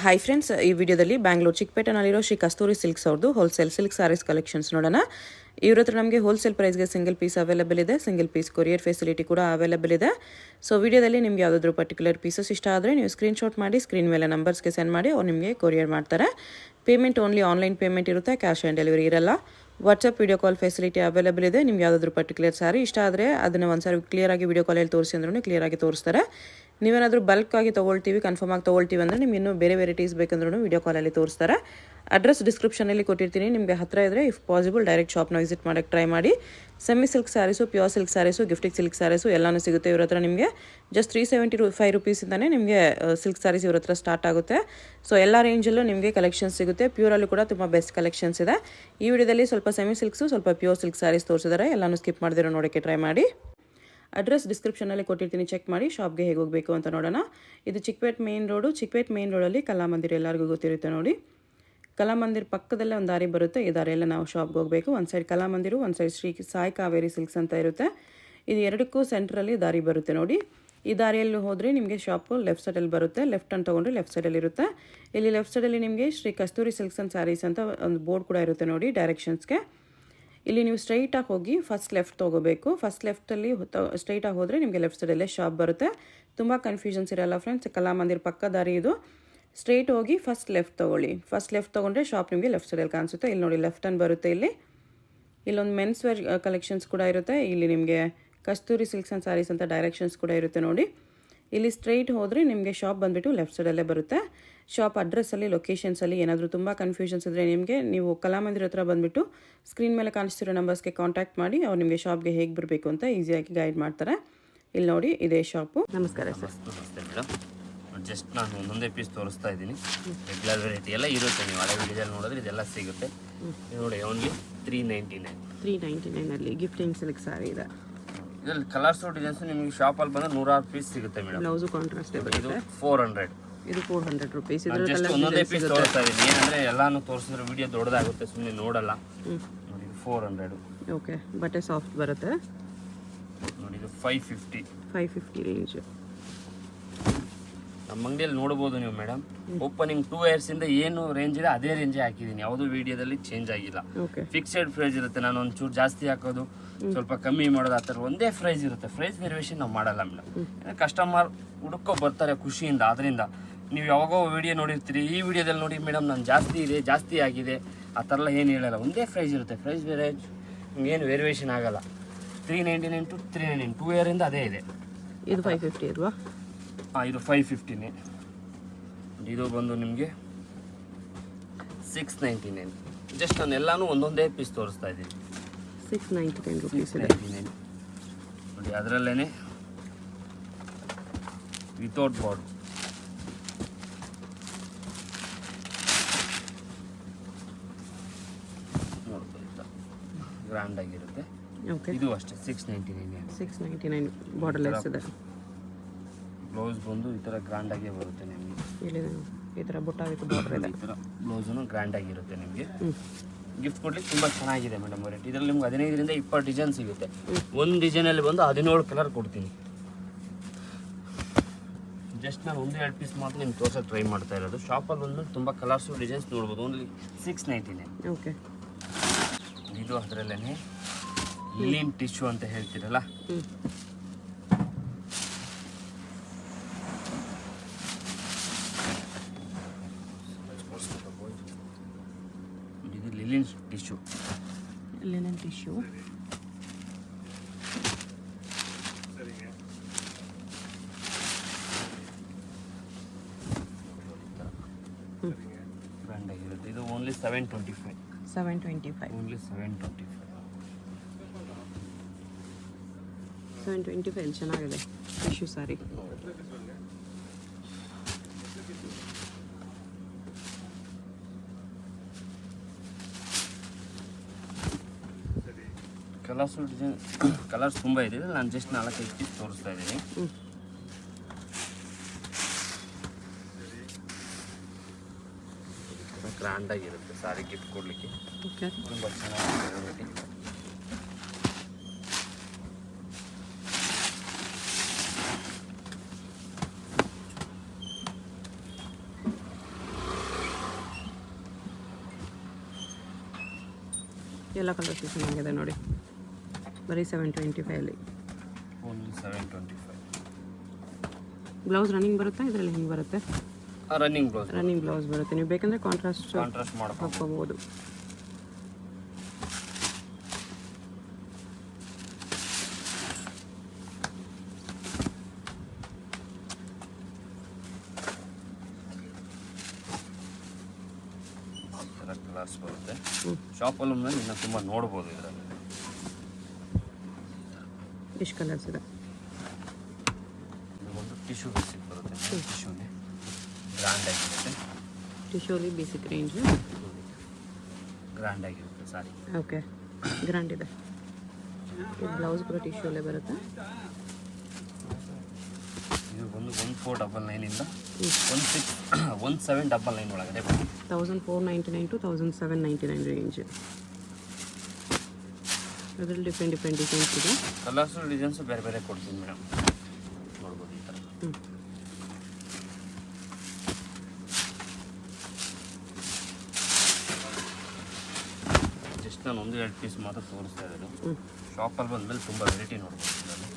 Hi friends, ಈ ವಿಡಿಯೋದಲ್ಲಿ ಬ್ಯಾಂಗ್ಳೂರು ಚಿಕ್ಕಪೇಟೆನಲ್ಲಿರೋ ಶ್ರೀ ಕಸ್ತೂರಿ silks ಅವ್ರದ್ದು ಹೋಲ್ಸೇಲ್ ಸಿಲ್ಕ್ ಸಾರೀಸ್ ಕಲೆಕ್ಷನ್ಸ್ ನೋಡೋಣ. ಇವ್ರ ಹತ್ರ ನಮಗೆ ಹೋಲ್ಸೇಲ್ ಪ್ರೈಸ್ಗೆ ಸಿಂಗಲ್ ಪೀಸ್ ಅವೈಲೇಬಲ್ ಇದೆ, ಸಿಂಗಲ್ ಪೀಸ್ ಕೊರಿಯರ್ ಫೆಸಿಲಿಟಿ ಕೂಡ ಅವೈಲೇಬಲ್ ಇದೆ. ಸೊ ವಿಡಿಯೋದಲ್ಲಿ ನಿಮ್ಗೆ ಯಾವುದಾದ್ರೂ ಪರ್ಟಿಕ್ಯುಲರ್ ಪೀಸಸ್ ಇಷ್ಟ ಆದರೆ ನೀವು ಸ್ಕ್ರೀನ್ಶಾಟ್ ಮಾಡಿ ಸ್ಕ್ರೀನ್ ಮೇಲೆ ನಂಬರ್ಸ್ಗೆ ಸೆಂಡ್ ಮಾಡಿ ಅವ್ರು ನಿಮಗೆ ಕೊರಿಯರ್ ಮಾಡ್ತಾರೆ. ಪೇಮೆಂಟ್ ಓನ್ಲಿ ಆನ್ಲೈನ್ ಪೇಮೆಂಟ್ ಇರುತ್ತೆ, ಕ್ಯಾಶ್ ಆನ್ ಡೆಲಿವರಿ ಇರಲ್ಲ. WhatsApp video call facility available ಇದೆ. ನಿಮ್ಗೆ ಯಾವುದಾದ್ರೂ ಪರ್ಟಿಕ್ಯುಲರ್ ಸಾರಿ ಇಷ್ಟ ಆದರೆ ಅದನ್ನು ಒಂದ್ಸಾರಿ ಕ್ಲಿಯರಾಗಿ ವಿಡಿಯೋ ಕಾಲಲ್ಲಿ ತೋರಿಸಿ ಅಂದ್ರೂ ಕ್ಲಿಯರಾಗಿ ತೋರಿಸ್ತಾರೆ. ನೀವೇನಾದರೂ ಬಲ್ಕ್ ಆಗಿ ತೊಗೊಳ್ತೀವಿ, ಕನ್ಫರ್ಮ್ ಆಗಿ ತೊಗೊಳ್ತೀವಿ ಅಂದರೆ ನಿಮ್ಗೆ ಇನ್ನೂ ಬೇರೆ ವೆರೈಟೀಸ್ ಬೇಕಂದ್ರೂ ವಿಡಿಯೋ ಕಾಲಲ್ಲಿ ತೋರಿಸ್ತಾರೆ. ಅಡ್ರೆಸ್ ಡಿಸ್ಕ್ರಿಪ್ಷನಲ್ಲಿ ಕೊಟ್ಟಿರ್ತೀನಿ, ನಿಮಗೆ ಹತ್ತಿರ ಇದ್ದರೆ ಇಫ್ ಪಾಸಿಬಲ್ ಡೈರೆಕ್ಟ್ ಶಾಪ್ನ ವಿಸಿಟ್ ಮಾಡೋಕ್ಕೆ ಟ್ರೈ ಮಾಡಿ. Semi silk sarees, pure silk sarees, gifting silk sarees ಎಲ್ಲನೂ ಸಿಗುತ್ತೆ ಇವ್ರ ಹತ್ರ. ನಿಮಗೆ ಜಸ್ಟ್ 375 ರುಪೀಸಿಂದನೇ ನಿಮಗೆ ಸಿಲ್ಕ್ ಸ್ಯಾರೀಸ್ ಇವ್ರ ಹತ್ರ ಸ್ಟಾರ್ಟ್ ಆಗುತ್ತೆ. ಸೊ ಎಲ್ಲ ರೇಂಜಲ್ಲೂ ನಿಮಗೆ ಕಲೆಕ್ಷನ್ಸ್ ಸಿಗುತ್ತೆ. ಪ್ಯೂರಲ್ಲೂ ಕೂಡ ತುಂಬ ಬೆಸ್ಟ್ ಕಲೆಕ್ಷನ್ಸ್ ಇದೆ. ಈ ವಿಡಿಯೋದಲ್ಲಿ ಸ್ವಲ್ಪ ಸೆಮಿ ಸಿಲ್ಕ್ಸು, ಸ್ವಲ್ಪ ಪ್ಯೂರ್ ಸಿಲ್ಕ್ ಸ್ಯಾರೀಸ್ ತೋರಿಸಿದ್ದಾರೆ. ಎಲ್ಲನೂ ಸ್ಕಿಪ್ ಮಾಡಿದಿರೋ ನೋಡೋಕ್ಕೆ ಟ್ರೈ ಮಾಡಿ. ಅಡ್ರೆಸ್ ಡಿಸ್ಕ್ರಿಪ್ಷನಲ್ಲಿ ಕೊಟ್ಟಿರ್ತೀನಿ, ಚೆಕ್ ಮಾಡಿ. ಶಾಪ್ಗೆ ಹೇಗೆ ಹೋಗಬೇಕು ಅಂತ ನೋಡೋಣ. ಇದು Chikkapete main road. Chikkapete main ರೋಡಲ್ಲಿ ಕಲಾಮಂದಿರ ಎಲ್ಲರಿಗೂ ಗೊತ್ತಿರುತ್ತೆ ನೋಡಿ. ಕಲಾಮಂದಿರ ಪಕ್ಕದಲ್ಲೇ ಒಂದು ದಾರಿ ಬರುತ್ತೆ. ಈ ದಾರಿಯೆಲ್ಲ ನಾವು ಶಾಪ್ಗೆ ಹೋಗಬೇಕು. ಒಂದು ಸೈಡ್ ಕಲಾಮಂದಿರು, ಒಂದು ಸೈಡ್ ಶ್ರೀ ಸಾಯಿ ಕಾವೇರಿ ಸಿಲ್ಕ್ಸ್ ಅಂತ ಇರುತ್ತೆ. ಇದು ಎರಡಕ್ಕೂ ಸೆಂಟ್ರಲ್ಲಿ ದಾರಿ ಬರುತ್ತೆ ನೋಡಿ. ಈ ದಾರಿಯಲ್ಲಿ ಹೋದರೆ ನಿಮಗೆ ಶಾಪು ಲೆಫ್ಟ್ ಸೈಡಲ್ಲಿ ಬರುತ್ತೆ. ಲೆಫ್ಟ್ ಅಂತ ತೊಗೊಂಡ್ರೆ ಲೆಫ್ಟ್ ಸೈಡಲ್ಲಿ ಇರುತ್ತೆ. ಇಲ್ಲಿ ಲೆಫ್ಟ್ ಸೈಡಲ್ಲಿ ನಿಮಗೆ ಶ್ರೀ ಕಸ್ತೂರಿ ಸಿಲ್ಕ್ಸ್ ಆ್ಯಂಡ್ ಸ್ಯಾರೀಸ್ ಅಂತ ಒಂದು ಬೋರ್ಡ್ ಕೂಡ ಇರುತ್ತೆ ನೋಡಿ ಡೈರೆಕ್ಷನ್ಸ್ಗೆ. ಇಲ್ಲಿ ನೀವು ಸ್ಟ್ರೈಟಾಗಿ ಹೋಗಿ ಫಸ್ಟ್ ಲೆಫ್ಟ್ ತೊಗೋಬೇಕು. ಫಸ್ಟ್ ಲೆಫ್ಟಲ್ಲಿ ಸ್ಟ್ರೈಟಾಗಿ ಹೋದರೆ ನಿಮಗೆ ಲೆಫ್ಟ್ ಸೈಡಲ್ಲೇ ಶಾಪ್ ಬರುತ್ತೆ. ತುಂಬ ಕನ್ಫ್ಯೂಷನ್ಸ್ ಇರಲ್ಲ ಫ್ರೆಂಡ್ಸ್. ಕಲಾಮಂದಿರ ಪಕ್ಕ ದಾರಿ ಇದು. ಸ್ಟ್ರೈಟ್ ಹೋಗಿ ಫಸ್ಟ್ ಲೆಫ್ಟ್ ತೊಗೊಳ್ಳಿ. ಫಸ್ಟ್ ಲೆಫ್ಟ್ ತೊಗೊಂಡ್ರೆ ಶಾಪ್ ನಿಮಗೆ ಲೆಫ್ಟ್ ಸೈಡಲ್ಲಿ ಕಾಣಿಸುತ್ತೆ. ಇಲ್ಲಿ ನೋಡಿ ಲೆಫ್ಟ್ ಅನ್ನು ಬರುತ್ತೆ. ಇಲ್ಲೊಂದು ಮೆನ್ಸ್ ವೇರ್ ಕಲೆಕ್ಷನ್ಸ್ ಕೂಡ ಇರುತ್ತೆ. ಇಲ್ಲಿ ನಿಮಗೆ ಕಸ್ತೂರಿ ಸಿಲ್ಕ್ಸ್ ಆ್ಯಂಡ್ ಸ್ಯಾರೀಸ್ ಅಂತ ಡೈರೆಕ್ಷನ್ಸ್ ಕೂಡ ಇರುತ್ತೆ ನೋಡಿ. ಇಲ್ಲಿ ಸ್ಟ್ರೈಟ್ ಹೋದರೆ ನಿಮಗೆ ಶಾಪ್ ಬಂದುಬಿಟ್ಟು ಲೆಫ್ಟ್ ಸೈಡಲ್ಲೇ ಬರುತ್ತೆ. ಶಾಪ್ ಅಡ್ರೆಸ್ಸಲ್ಲಿ, ಲೊಕೇಶನ್ಸಲ್ಲಿ ಏನಾದರೂ ತುಂಬ ಕನ್ಫ್ಯೂಷನ್ಸ್ ಇದ್ದರೆ ನೀವು ಕಲಾಮಂದಿರ ಹತ್ರ ಬಂದುಬಿಟ್ಟು ಸ್ಕ್ರೀನ್ ಮೇಲೆ ಕಾಣಿಸ್ತಿರೋ ನಂಬರ್ಸ್ಗೆ ಕಾಂಟ್ಯಾಕ್ಟ್ ಮಾಡಿ. ಅವ್ರು ನಿಮಗೆ ಶಾಪ್ಗೆ ಹೇಗೆ ಬರಬೇಕು ಅಂತ ಈಸಿಯಾಗಿ ಗೈಡ್ ಮಾಡ್ತಾರೆ. ಇಲ್ಲಿ ನೋಡಿ, ಇದೇ ಶಾಪು. ನಮಸ್ಕಾರ ಸರ್. ನಮಸ್ತೆ ಮೇಡಮ್. ಜಸ್ಟ್ ನಾನು ಒಂದೊಂದೇ ಪೀಸ್ ತೋರಿಸ್ತಾ ಇದ್ದೀನಿ. ರೆಗ್ಯುಲರ್ ವೆರೈಟಿ ಎಲ್ಲ ಇರುತ್ತೆ. ನೀವು ಹಳೆ ವಿಡಿಯೋದಲ್ಲಿ ನೋಡಿದ್ರೆ ಇದೆಲ್ಲ ಸಿಗುತ್ತೆ. ನೋಡಿ, ಓನ್ಲಿ 399 ಗಿಫ್ಟಿಂಗ್ ಸಿಲ್ಕ್ ಸಾರಿ ಇದೆ. ಇದರಲ್ಲಿ ಕಲರ್ಸ್ ಡಿಸೈನ್ಸ್ ನಿಮಗೆ ಶಾಪಲ್ಲಿ ಬಂದರೆ 106 ಪೀಸ್ ಸಿಗುತ್ತೆ ಮೇಡಮ್. ಬ್ಲೌಸು ಕಾಂಟ್ರಾಸ್ಟ್ ಇದೆ. ಇದು 400. ಇದು 400 ರುಪೀಸ್. ಜಸ್ಟ್ ಒಂದೊಂದೇ ಪೀಸ್ ತೋರಿಸ್ತಾ ಇದ್ದೀನಿ. ಏನಂದರೆ ಎಲ್ಲಾನು ತೋರಿಸಿದ್ರೆ ವಿಡಿಯೋ ದೊಡ್ಡದಾಗುತ್ತೆ, ಸುಮ್ಮನೆ ನೋಡಲ್ಲ. ನೋಡಿ, ಇದು 400. ಓಕೆ, ಬಟ್ಟೆ ಸಾಫ್ಟ್ ಬರುತ್ತೆ ನೋಡಿ. ಇದು 550 ರೇಂಜ್. ನಮ್ಮ ಅಂಗಡಿಯಲ್ಲಿ ನೋಡ್ಬೋದು ನೀವು ಮೇಡಮ್. ಓಪನಿಂಗ್ 2 ಇಯರ್ಸಿಂದ ಏನು ರೇಂಜ್ ಇದೆ ಅದೇ ರೇಂಜೇ ಹಾಕಿದ್ದೀನಿ. ಯಾವುದೂ ವಿಡಿಯೋದಲ್ಲಿ ಚೇಂಜ್ ಆಗಿಲ್ಲ. ಫಿಕ್ಸೆಡ್ ಪ್ರೈಸ್ ಇರುತ್ತೆ. ನಾನು ಒಂಚೂರು ಜಾಸ್ತಿ ಹಾಕೋದು, ಸ್ವಲ್ಪ ಕಮ್ಮಿ ಮಾಡೋದು, ಆ ಥರ ಒಂದೇ ಪ್ರೈಸ್ ಇರುತ್ತೆ. ಪ್ರೈಸ್ ವೇರಿಯೇಷನ್ ನಾವು ಮಾಡಲ್ಲ ಮೇಡಮ್. ಕಸ್ಟಮರ್ ಹುಡುಕೋ ಬರ್ತಾರೆ ಖುಷಿಯಿಂದ. ಅದರಿಂದ ನೀವು ಯಾವಾಗೋ ವಿಡಿಯೋ ನೋಡಿರ್ತೀರಿ, ಈ ವಿಡಿಯೋದಲ್ಲಿ ನೋಡಿ ಮೇಡಮ್ ನಾನು ಜಾಸ್ತಿ ಆಗಿದೆ ಆ ಥರ ಎಲ್ಲ ಏನು ಹೇಳಲ್ಲ. ಒಂದೇ ಪ್ರೈಸ್ ಇರುತ್ತೆ. ಪ್ರೈಸ್ ಏನು ವೇರಿಯೇಷನ್ ಆಗಲ್ಲ. 399 to 399 2 ಇಯರಿಂದ ಅದೇ ಇದೆ. ಇದು 550 ಅಲ್ವಾ? ಹಾಂ, ಇದು 550ನೇ. ಇದು ಬಂದು ನಿಮಗೆ 699. ಜಸ್ಟ್ ನಾನು ಎಲ್ಲಾನು ಒಂದೊಂದೇ ಪೀಸ್ ತೋರಿಸ್ತಾ ಇದ್ದೀನಿ. 699 ರುಪೀಸ್ ಇದೆ. 699 ನೋಡಿ. ಅದರಲ್ಲೇ ವಿತೌಟ್ ಬಾರ್ಡರ್. ನೋಡ್ತಾ ಗ್ರ್ಯಾಂಡ್ ಆಗಿರುತ್ತೆ. ಇದು ಅಷ್ಟೇ 699 ಬಾರ್ಡರ್ಲೆಸ್ ಇದೆ. ಬ್ಲೌಸ್ ಬಂದು ಈ ಥರ ಗ್ರ್ಯಾಂಡ್ ಆಗೇ ಬರುತ್ತೆ ನಿಮಗೆ. ಇಲ್ಲಿ ಈ ಥರ ಬುಟ್ಟ ವಿತ್ ಬಾರ್ಡರ್ ಇದೆ. ಈ ಥರ ಬ್ಲೌಸೂ ಗ್ರ್ಯಾಂಡ್ ಆಗಿರುತ್ತೆ ನಿಮಗೆ. ಗಿಫ್ಟ್ ಕೊಡ್ಲಿಕ್ಕೆ ತುಂಬ ಚೆನ್ನಾಗಿದೆ ಮೇಡಮ್ ವೆರೈಟಿ. ಇದರಲ್ಲಿ ನಿಮ್ಗೆ 15ರಿಂದ 20 ಡಿಸೈನ್ ಸಿಗುತ್ತೆ. ಒಂದು ಡಿಸೈನಲ್ಲಿ ಬಂದು 17 ಕಲರ್ ಕೊಡ್ತೀನಿ. ಜಸ್ಟ್ ನಾನು 1-2 ಪೀಸ್ ಮಾತ್ರ ನಿಮ್ಗೆ ತೋರ್ಸೋಕೆ ಟ್ರೈ ಮಾಡ್ತಾ ಇರೋದು. ಶಾಪಲ್ಲಿ ಬಂದ್ಮೇಲೆ ತುಂಬ ಕಲರ್ಸು ಡಿಸೈನ್ಸ್ ನೋಡ್ಬೋದು. ಓನ್ಲಿ 699. ಓಕೆ. ಇದು ಅದರಲ್ಲೇ ಲಿಲಿನ್ ಟಿಶ್ಯೂ ಅಂತ ಹೇಳ್ತೀರಲ್ಲ, ಇದು ಲಿಲಿನ್ ಟಿಶ್ಯೂ. ಬ್ರ್ಯಾಂಡ್ ಆಗಿರುತ್ತೆ. ಇದು ಓನ್ಲಿ 725. ಓನ್ಲಿ 725 ಚೆನ್ನಾಗಿದೆ ಟಿಶ್ಯೂ ಸಾರಿ. ಕಲರ್ಸ್ ತುಂಬ ಇದೆ. ನಾನು ಜಸ್ಟ್ 4-5 ಪೀಸ್ ತೋರಿಸ್ತಾ ಇದ್ದೀನಿ. ಗ್ರ್ಯಾಂಡ್ ಆಗಿರುತ್ತೆ ಸಾರಿ ಗಿಫ್ಟ್ ಕೊಡಲಿಕ್ಕೆ. ತುಂಬ ಚೆನ್ನಾಗಿದೆ. ಎಲ್ಲ ಕಲರ್ಸ್ ಚೆನ್ನಾಗಿದೆ ನೋಡಿ, ಬರೀ 725 ಓನ್ಲಿ 725. ಬ್ಲೌಸ್ ರನ್ನಿಂಗ್ ಬರುತ್ತಾ ಇದರಲ್ಲಿ? ಹೆಂಗೆ ಬರುತ್ತೆ? ರನ್ನಿಂಗ್ ಬ್ಲೌಸ್ ಬರುತ್ತೆ. ನೀವು ಬೇಕಂದರೆ ಕಾಂಟ್ರಾಸ್ಟ್ ಮಾಡ್ಕೋಬಹುದು. ಹಾಕ್ಕೋಬೋದು. ಕಲರ್ಸ್ ಬರುತ್ತೆ. ಶಾಪಲ್ಲಿ ಮೇಲೆ ಇನ್ನೂ ತುಂಬ ನೋಡ್ಬೋದು. ಇದರಲ್ಲಿ ಎಷ್ಟು ಕಲರ್ಸ್ ಇದೆ? ಒಂದು ಟಿಶ್ಯೂ ಬೇಸಿಕ್ ಬರುತ್ತೆ. ಟಿಶ್ಯೂನೇ ಗ್ರ್ಯಾಂಡ್ ಆಗಿರುತ್ತೆ. ಟಿಶ್ಯೂಲಿ ಬೇಸಿಕ್ ರೇಂಜ್ ಗ್ರ್ಯಾಂಡ್ ಆಗಿರುತ್ತೆ ಸಾರಿ. ಓಕೆ, ಗ್ರ್ಯಾಂಡ್ ಇದೆ. ಬ್ಲೌಸ್ ಕೂಡ ಟಿಶ್ಯೂಲೇ ಬರುತ್ತೆ. ಇದು ಒಂದು 1499 ಇಂದ 1799 ಒಳಗಡೆ ಬರುತ್ತೆ. 1499 to 1799 ರೇಂಜ್. ಅದರಲ್ಲಿ ಡಿಫ್ರೆಂಟ್ ಡಿಸೈನ್ಸ್ ಇದೆ. ಕಲರ್ಸು ಡಿಸೈನ್ಸು ಬೇರೆ ಬೇರೆ ಕೊಡ್ತೀನಿ ಮೇಡಮ್, ನೋಡ್ಬೋದು ಈ ಥರ. ಜಸ್ಟ್ ನಾನು 1-2 ಪೀಸ್ ಮಾತ್ರ ತೋರಿಸ್ತಾ ಇರೋದು. ಶಾಪಲ್ಲಿ ಬಂದಮೇಲೆ ತುಂಬ ವೆರೈಟಿ ನೋಡ್ಬೋದು ಇದರಲ್ಲಿ.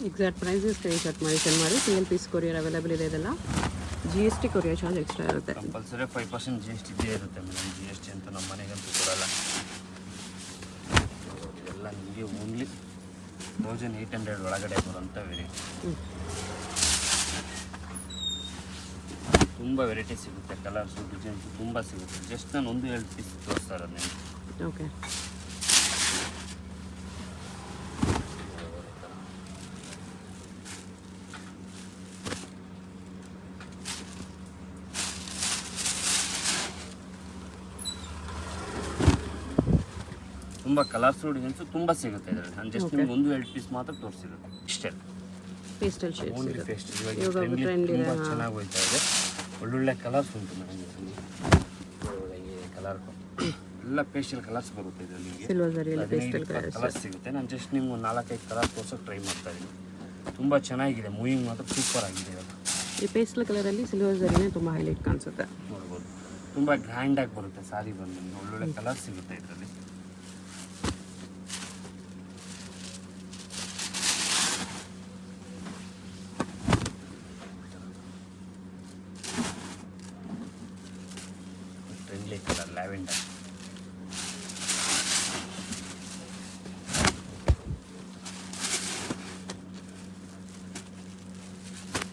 ಎಕ್ಸಾಕ್ಟ್ ಪ್ರೈಸ್ ಸ್ಕ್ರೀನ್ಶಾಟ್ ಮಾಡಿ ಸೆಂಡ್ ಮಾಡಿ. ಸಿಂಗಲ್ ಪೀಸ್ ಕೊರಿಯರ್ ಅವೈಲೇಬಲ್ ಇದೆ. ಇದೆಲ್ಲ GST ಕೊರಿಯರ್ ಚಾರ್ಜ್ ಎಕ್ಸ್ಟ್ರಾ ಇರುತ್ತೆ. ಕಂಪಲ್ಸರಿ 5% GST ಇದ್ದೇ ಇರುತ್ತೆ ಮೇಡಮ್. GST ಅಂತ ನಮ್ಮ ಮನೆಗಂತೂ ಕೊಡಲ್ಲ. ಇದೆಲ್ಲ ನಿಮಗೆ ಓನ್ಲಿ 1800 ಒಳಗಡೆ ಬರುವಂಥ ವೆರೈಟಿ. ತುಂಬ ವೆರೈಟಿ ಸಿಗುತ್ತೆ. ಕಲರ್ಸು ಡಿಸೈನ್ಸು ತುಂಬ ಸಿಗುತ್ತೆ. ಜಸ್ಟ್ ನಾನು 1-2 ಪೀಸ್ ತೋರಿಸ್ತಾ ಇರೋದು ನಿಮಗೆ. ಓಕೆ, ತುಂಬ ಕಲರ್ಸು ಡಿಸೈನ್ಸು ತುಂಬ ಸಿಗುತ್ತೆ ಇದರಲ್ಲಿ. ನಾನು ಜಸ್ಟ್ ನಿಮ್ಗೆ 1-2 ಪೀಸ್ ಮಾತ್ರ ತೋರಿಸಿರೋದು ಇಷ್ಟೇ. ಪೇಸ್ಟಲ್ ಶೇಡ್ಸ್ ಓನ್ಲಿ ಇದೆ. ಪೇಸ್ಟ್. ಇವಾಗ ತುಂಬ ಚೆನ್ನಾಗಿ ಹೋಗ್ತಾ ಇದೆ. ಒಳ್ಳೊಳ್ಳೆ ಕಲರ್ಸ್ ಉಂಟು ಮೇಡಮ್ ಇದರಲ್ಲಿ. ಕಲರ್ ಎಲ್ಲ ಪೇಸ್ಟಲ್ ಕಲರ್ಸ್ ಬರುತ್ತೆ ಇದರಲ್ಲಿ. ಸಿಲ್ವರ್ ಜರಿಯಲ್ಲಿ ಪೇಸ್ಟಲ್ ಕಲರ್ಸ್ ಸಿಗುತ್ತೆ. ನಾನು ಜಸ್ಟ್ ನಿಮ್ಗೆ 4-5 ಕಲರ್ ತೋರ್ಸೋಕೆ ಟ್ರೈ ಮಾಡ್ತಾ ಇದ್ದೀನಿ. ತುಂಬ ಚೆನ್ನಾಗಿದೆ. ಮೂವಿಂಗ್ ಮಾತ್ರ ಸೂಪರ್ ಆಗಿದೆ ಇವಾಗ. ಈ ಪೇಸ್ಟಲ್ ಕಲರಲ್ಲಿ ಸಿಲ್ವರ್ ಜರಿನೇ ತುಂಬ ಹೈಲೈಟ್ ಕಾಣಿಸುತ್ತೆ. ನೋಡ್ಬೋದು, ತುಂಬ ಗ್ರ್ಯಾಂಡಾಗಿ ಬರುತ್ತೆ ಸಾರಿ ಬಂದು. ಒಳ್ಳೊಳ್ಳೆ ಕಲರ್ಸ್ ಸಿಗುತ್ತೆ ಇದರಲ್ಲಿ. Friendly colour lavender.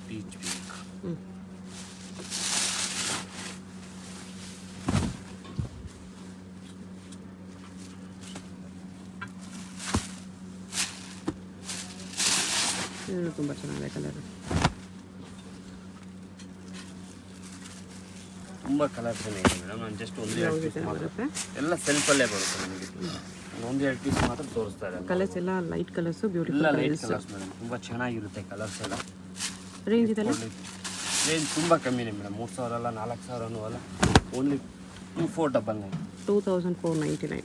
Peach pink. ಇದು ತುಂಬ ಚೆನ್ನಾಗಿದೆ ಕಲರ್. ತುಂಬ ಕಲರ್ಸ್ ಇದೆ ಮೇಡಮ್. ನಾನು ಜಸ್ಟ್ 1-2 ಪೀಸ್ ಮಾತ್ರ, ಎಲ್ಲ ಸೆಲ್ಫಲ್ಲೇ ಬರುತ್ತೆ ನಿಮಗೆ. 1-2 ಪೀಸ್ ಮಾತ್ರ ತೋರಿಸ್ತಾ ಇದ್ದಾರೆ. ಕಲರ್ಸ್ ಎಲ್ಲ ಲೈಟ್ ಕಲರ್ಸು, ಬ್ಯೂಟಿಫುಲ್ ಎಲ್ಲ ಲೈಟ್ ಕಲರ್ಸ್ ಮೇಡಮ್. ತುಂಬ ಚೆನ್ನಾಗಿರುತ್ತೆ ಕಲರ್ಸ್ ಎಲ್ಲ. ರೇಂಜ್ ಇದೆಲ್ಲ ರೇಂಜ್ ತುಂಬ ಕಮ್ಮಿನೇ ಮೇಡಮ್. 3000 ಅಲ್ಲ, 4000 ಅಲ್ಲ, ಓನ್ಲಿ 2499. 2499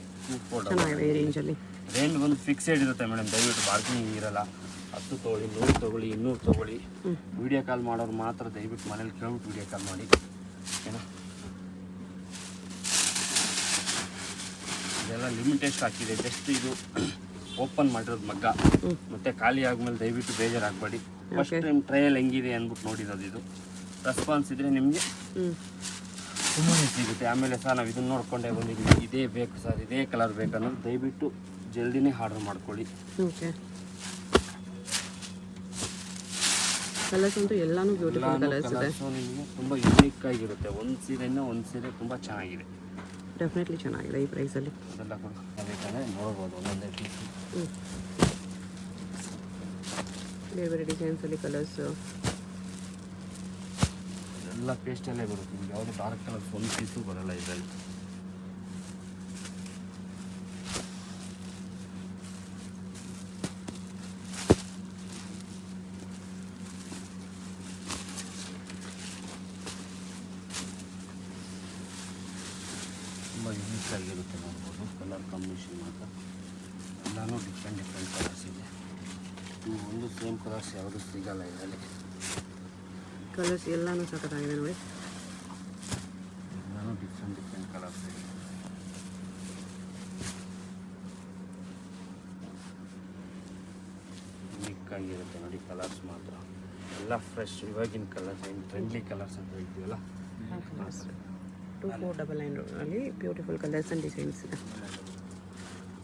ಚೆನ್ನಾಗಿದೆ ಈ ರೇಂಜಲ್ಲಿ. ರೇಂಜ್ ಒಂದು ಫಿಕ್ಸೆಡ್ ಇರುತ್ತೆ ಮೇಡಮ್. ದಯವಿಟ್ಟು ಬಾರ್ಗೇನಿಂಗ್ ಇರಲ್ಲ. 10 ತೊಗೊಳ್ಳಿ, 100 ತೊಗೊಳ್ಳಿ, 200 ತೊಗೊಳ್ಳಿ. ವಿಡಿಯೋ ಕಾಲ್ ಮಾಡೋರು ಮಾತ್ರ ದಯವಿಟ್ಟು ಮನೇಲಿ ಕೇಳ್ಬಿಟ್ಟು ವಿಡಿಯೋ ಕಾಲ್ ಮಾಡಿ, ಓಕೆನಾ? ಇದೆಲ್ಲ ಲಿಮಿಟೆಸ್ಟ್ ಹಾಕಿದೆ. ಜಸ್ಟ್ ಇದು ಓಪನ್ ಮಾಡಿರೋದು ಮಗ್ಗ. ಮತ್ತೆ ಖಾಲಿ ಆದ್ಮೇಲೆ ದಯವಿಟ್ಟು ಬೇಜಾರಾಗಬೇಡಿ. ಫಸ್ಟ್ ಟೈಮ್ ಟ್ರಯಲ್ ಹೆಂಗಿದೆ ಅಂದ್ಬಿಟ್ಟು ನೋಡಿರೋದು. ಇದು ರೆಸ್ಪಾನ್ಸ್ ಇದ್ರೆ ನಿಮಗೆ ತುಂಬಾ ಸಿಗುತ್ತೆ. ಆಮೇಲೆ ಸರ್ ನಾವು ಇದನ್ನ ನೋಡ್ಕೊಂಡೇ ಬಂದಿದ್ದೀವಿ, ಇದೇ ಬೇಕು ಸರ್, ಇದೇ ಕಲರ್ ಬೇಕು ಅನ್ನೋದು ದಯವಿಟ್ಟು ಜಲ್ದಿನೇ ಆರ್ಡರ್ ಮಾಡ್ಕೊಳ್ಳಿ. ಓಕೆ, ಕಲರ್ಸ್ ಅಂತೂ ಎಲ್ಲಾನು ಬ್ಯೂಟಿಫುಲ್ ಕಲರ್ಸ್ ಇದೆ. ನಿಮಗೆ ತುಂಬ ಯುನೀಕ್ ಆಗಿರುತ್ತೆ. ಒಂದು ಸೀರೆ ತುಂಬ ಚೆನ್ನಾಗಿದೆ. ಡೆಫಿನೆಟ್ಲಿ ಚೆನ್ನಾಗಿದೆ ಈ ಪ್ರೈಸಲ್ಲಿ. ಅದೆಲ್ಲ ಕೂಡ ಬೇಕಂದರೆ ನೋಡ್ಬೋದು ಒಂದೊಂದೇ ಪೀಸ್. ಬೇರೆ ಬೇರೆ ಡಿಸೈನ್ಸಲ್ಲಿ ಕಲರ್ಸು ಎಲ್ಲ ಪೇಸ್ಟಲ್ಲೇ ಬರುತ್ತೆ. ನಿಮ್ಗೆ ಯಾವುದು ಡಾರ್ಕ್ ಕಲರ್ಸ್ ಒಂದು ಪೀಸು ಬರೋಲ್ಲ ಇದರಲ್ಲಿ. ತುಂಬ ಯೂನಿಕ್ ಆಗಿರುತ್ತೆ ನೋಡ್ಬೋದು. ಕಲರ್ ಕಾಂಬಿನೇಷನ್ ಮಾತ್ರ ಎಲ್ಲನೂ ಡಿಫ್ರೆಂಟ್ ಕಲರ್ಸ್ ಇದೆ. ಒಂದು ಸೇಮ್ ಕಲರ್ಸ್ ಯಾವುದು ಸಿಗಲ್ಲ ಇದರಲ್ಲಿ. ಕಲರ್ಸ್ ಎಲ್ಲನೂ ಸಖತ್ತಾಗಿದೆ ನೋಡಿ. ಎಲ್ಲಾನು ಡಿಫ್ರೆಂಟ್ ಕಲರ್ಸ್ ಇದೆ. ಯುನಿಕ್ ಆಗಿರುತ್ತೆ ನೋಡಿ ಕಲರ್ಸ್ ಮಾತ್ರ ಎಲ್ಲ ಫ್ರೆಶ್ ಇವಾಗಿನ ಕಲರ್ಸ್ ಏನು ಟ್ರೆಂಡ್ಲಿ ಕಲರ್ಸ್ ಅಂತ ಹೇಳ್ತೀವಲ್ಲ. 2499 ಅಲ್ಲಿ ಬ್ಯೂಟಿಫುಲ್ ಕಲರ್ಸ್ ಆ್ಯಂಡ್ ಡಿಸೈನ್ಸ್ ಇದೆ.